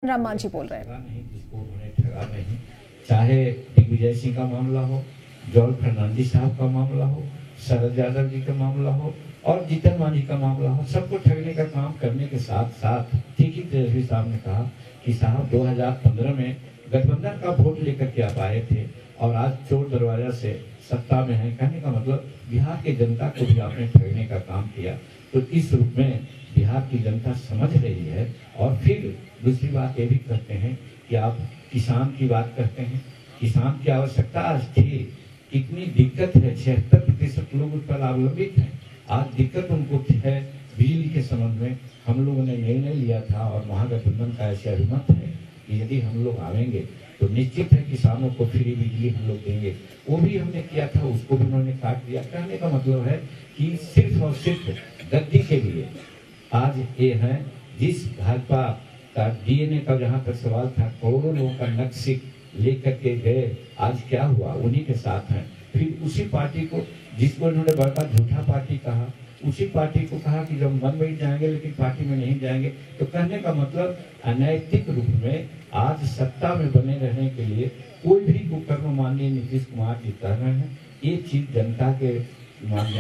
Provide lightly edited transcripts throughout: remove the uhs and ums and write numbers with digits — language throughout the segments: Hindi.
राम मांझी बोल रहे हैं। नहीं, जिसको उन्होंने ठगा नहीं, चाहे दिग्विजय सिंह का मामला हो, जॉर्ज फर्नांडिस साहब का मामला हो, शरद यादव जी का मामला हो और जीतन मांझी का मामला हो, सबको ठगने का काम करने के साथ साथ ठीक ही तेजस्वी साहब ने कहा कि साहब 2015 में गठबंधन का वोट लेकर के आप आए थे और आज चोर दरवाजा से सत्ता में है। कहने का मतलब बिहार की जनता को भी आपने ठगने का काम किया। तो इस रूप में बिहार की जनता समझ रही है। और फिर दूसरी बात ये भी करते हैं कि आप किसान की बात करते हैं, किसान की आवश्यकता आज थी, कितनी दिक्कत है, 76% लोग उस पर अवलंबित हैं। आज दिक्कत उनको है बिजली के संबंध में। हम लोगों ने निर्णय लिया था और महागठबंधन का ऐसे अभिमत है कि यदि हम लोग आवेंगे तो निश्चित है किसानों को फ्री बिजली हम लोग देंगे। वो भी हमने किया था, उसको भी उन्होंने काट दिया। कहने का मतलब है कि सिर्फ और सिर्फ गद्दी के लिए आज ये है। जिस भाजपा का डीएनए का जहाँ तक सवाल था, करोड़ों लोगों का नक्शे लेकर के गए, आज क्या हुआ, उन्हीं के साथ हैं। फिर उसी पार्टी को जिसको इन्होंने बड़ा झूठा पार्टी कहा, उसी पार्टी को कहा कि जब मन में जाएंगे लेकिन पार्टी में नहीं जाएंगे। तो कहने का मतलब अनैतिक रूप में आज सत्ता में बने रहने के लिए कोई भी कुकर्म माननीय नीतीश कुमार जी कर रहे हैं। ये चीज जनता के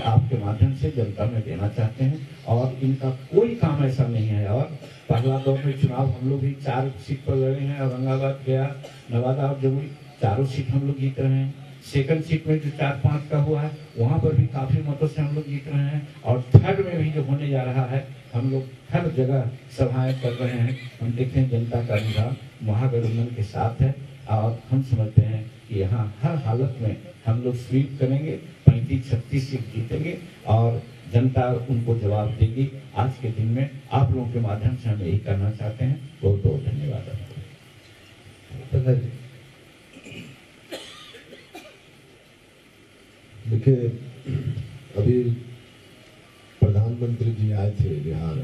आपके माध्यम से जनता में देना चाहते हैं और इनका कोई काम ऐसा नहीं है। और पहला दौर में चुनाव हम लोग भी 4 सीट पर लड़े हैं, औरंगाबाद, गया, नवादा और जमुई, चारों सीट हम लोग जीत रहे हैं। सेकंड सीट में जो 4-5 का हुआ है वहां पर भी काफी मतों से हम लोग जीत रहे हैं। और थर्ड में भी जो होने जा रहा है, हम लोग हर जगह सभाएं कर रहे हैं। हम देखते हैं जनता का रुझान महागठबंधन के साथ है और हम समझते हैं कि यहाँ हर हालत में हम लोग स्वीप करेंगे, 35-36 सीट जीतेंगे और जनता उनको जवाब देगी। आज के दिन में आप लोगों के माध्यम से हम यही करना चाहते हैं। बहुत बहुत धन्यवाद। देखिए, अभी प्रधानमंत्री जी आए थे बिहार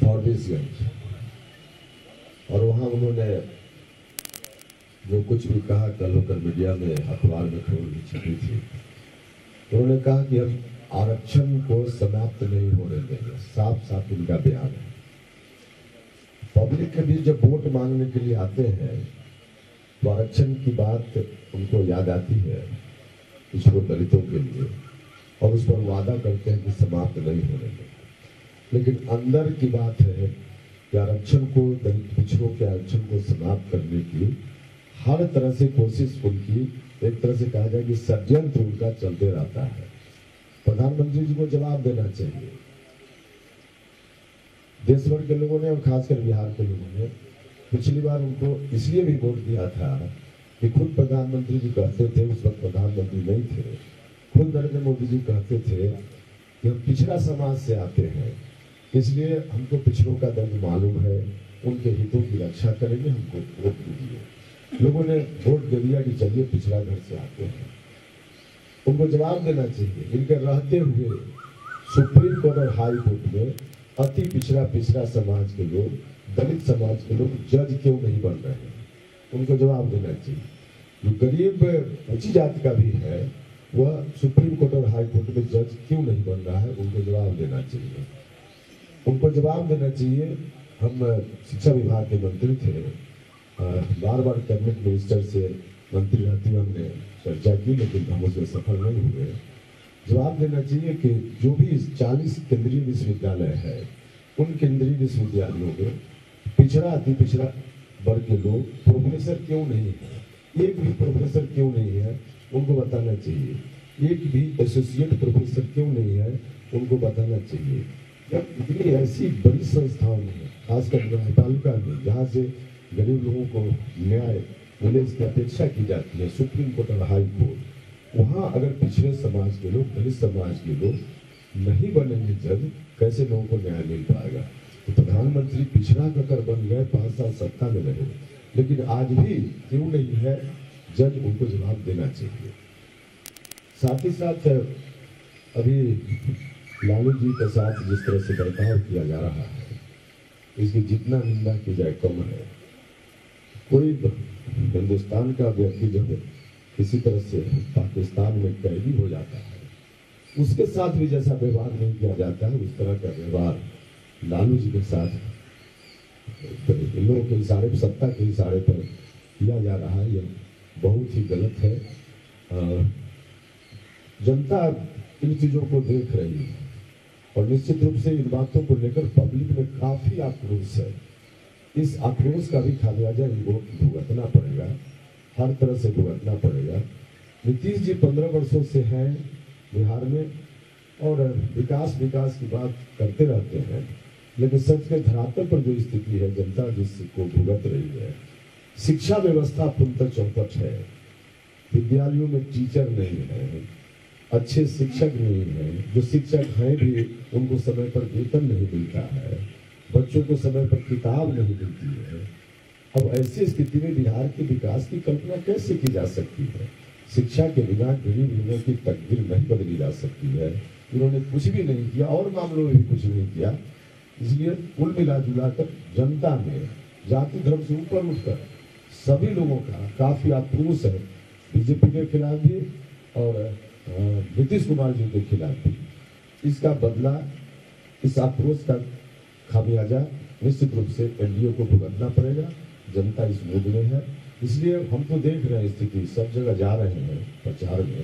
फॉरबिसगंज और वहाँ उन्होंने जो कुछ भी कहा, कल होकर मीडिया में, अखबार में खबर भी छपी थी, उन्होंने कहा कि हम आरक्षण को समाप्त नहीं होने देंगे। साफ साफ उनका बयान है। पब्लिक के भी जब वोट मांगने के लिए आते हैं तो आरक्षण की बात उनको याद आती है, पिछड़ों दलितों के लिए, और उस पर वादा करते हैं कि समाप्त नहीं होने देंगे। लेकिन अंदर की बात है कि आरक्षण को, दलित पिछड़ों के आरक्षण को समाप्त करने की हर तरह से कोशिश उनकी, एक तरह से कहा जाए कि षड्यंत्र उनका चलते रहता है। प्रधानमंत्री जी को जवाब देना चाहिए। देश भर के लोगों ने और खासकर बिहार के लोगों ने पिछली बार उनको इसलिए भी वोट दिया था कि खुद प्रधानमंत्री जी कहते थे, उस वक्त प्रधानमंत्री नहीं थे, खुद नरेंद्र मोदी जी कहते थे कि हम पिछड़ा समाज से आते हैं, इसलिए हमको पिछड़ों का दर्द मालूम है, उनके हितों की रक्षा करेंगे, हमको वोट दीजिए। लोगों ने वोट दे दिया कि चलिए पिछड़ा घर से आते हैं। उनको जवाब देना चाहिए। इनके रहते हुए सुप्रीम कोर्ट और हाई कोर्ट में अति पिछड़ा समाज के लोग, दलित समाज के लोग जज क्यों नहीं बन रहे हैं? उनको जवाब देना चाहिए। जो गरीब ऊंची जाति का भी है वह सुप्रीम कोर्ट और हाई कोर्ट में जज क्यों नहीं बन रहा है? उनको जवाब देना चाहिए। उनको जवाब देना चाहिए। हम शिक्षा विभाग के मंत्री थे, बार बार कैबिनेट मिनिस्टर से मंत्री रहते हुए हमने चर्चा की, लेकिन हम उसमें सफल नहीं हुए। जवाब देना चाहिए कि जो भी 40 केंद्रीय विश्वविद्यालय है, उन केंद्रीय विश्वविद्यालयों में पिछड़ा, अति पिछड़ा वर्ग के लोग प्रोफेसर क्यों नहीं है? एक भी प्रोफेसर क्यों नहीं है? उनको बताना चाहिए। एक भी एसोसिएट प्रोफेसर क्यों नहीं है? उनको बताना चाहिए। जब इतनी ऐसी बड़ी संस्थाओं में, खासकर न्यायपालिका में, जहाँ से गरीब लोगों को न्याय मिले इसकी अपेक्षा की जाती है, सुप्रीम कोर्ट और हाई कोर्ट, वहाँ अगर पिछड़े समाज के लोग, दलित समाज के लोग नहीं बनेंगे जज, कैसे लोगों को न्याय मिल पाएगा? तो प्रधानमंत्री पिछड़ा कर बन गए, 5 साल सत्ता में रहे, लेकिन आज भी क्यों नहीं है जज? उनको जवाब देना चाहिए। साथ ही साथ अभी लालू जी के साथ जिस तरह से बर्ताव किया जा रहा है, इसकी जितना निंदा की जाए कम है। कोई हिंदुस्तान का व्यक्ति जब किसी तरह से पाकिस्तान में कैदी हो जाता है, उसके साथ भी जैसा व्यवहार नहीं किया जाता है, उस तरह का व्यवहार लालू जी के साथ लोगों के इशारे पर, सत्ता के इशारे पर किया जा रहा है, यह बहुत ही गलत है। जनता इन चीजों को देख रही है और निश्चित रूप से इन बातों को लेकर पब्लिक में काफी आक्रोश है। इस आक्रोश का भी खामियाजा इनको भुगतना पड़ेगा, हर तरह से भुगतना पड़ेगा। नीतीश जी 15 वर्षों से हैं बिहार में और विकास की बात करते रहते हैं, लेकिन सच के धरातल पर जो स्थिति है, जनता जिसको भुगत रही है, शिक्षा व्यवस्था पूर्णतः चौपट है। विद्यालयों में टीचर नहीं है, अच्छे शिक्षक नहीं है, जो शिक्षक हैं भी उनको समय पर वेतन नहीं मिलता है, बच्चों को समय पर किताब नहीं मिलती है। अब ऐसी स्थिति में बिहार के विकास की कल्पना कैसे की जा सकती है? शिक्षा के बिना गरीब लोगों की तकदीर नहीं बदली जा सकती है। इन्होंने कुछ भी नहीं किया और मामलों में भी कुछ नहीं किया। इसलिए कुल मिला जुलाकर जनता में जाति धर्म से ऊपर उठकर सभी लोगों का काफी आक्रोश है, बीजेपी के खिलाफ भी और नीतीश कुमार जी के खिलाफ भी। इसका बदला, इस आक्रोश का खामियाजा निश्चित रूप से एनडीए को भुगतना पड़ेगा। जनता इस मूड में है, इसलिए हम तो देख रहे हैं स्थिति, सब जगह जा रहे हैं प्रचार में,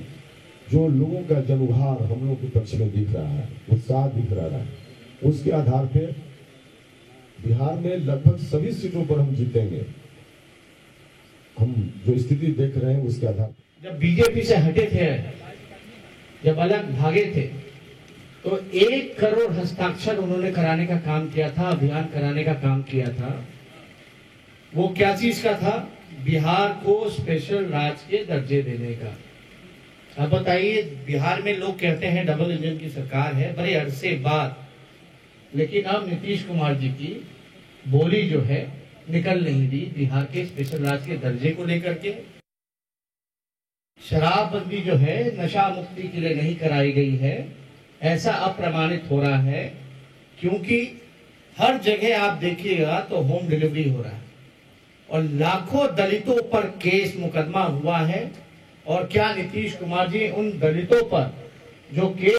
जो लोगों का जनउभार हम लोगों के पक्ष में दिख रहा है, उत्साह दिख रहा है, उसके आधार पे बिहार में लगभग सभी सीटों पर हम जीतेंगे। हम जो स्थिति देख रहे हैं उसके आधार। जब बीजेपी से हटे थे, जब अलग भागे थे, तो 1 करोड़ हस्ताक्षर उन्होंने कराने का काम किया था, अभियान कराने का काम किया था। वो क्या चीज का था? बिहार को स्पेशल राज्य के दर्जे देने का। अब बताइए, बिहार में लोग कहते हैं डबल इंजन की सरकार है, बड़े अरसे बाद, लेकिन अब नीतीश कुमार जी की बोली जो है निकल नहीं दी बिहार के स्पेशल राज्य के दर्जे को लेकर के। शराबबंदी जो है नशा मुक्ति के लिए नहीं कराई गई है, ऐसा अप्रमाणित हो रहा है, क्योंकि हर जगह आप देखिएगा तो होम डिलीवरी हो रहा है और लाखों दलितों पर केस मुकदमा हुआ है। और क्या नीतीश कुमार जी उन दलितों पर जो केस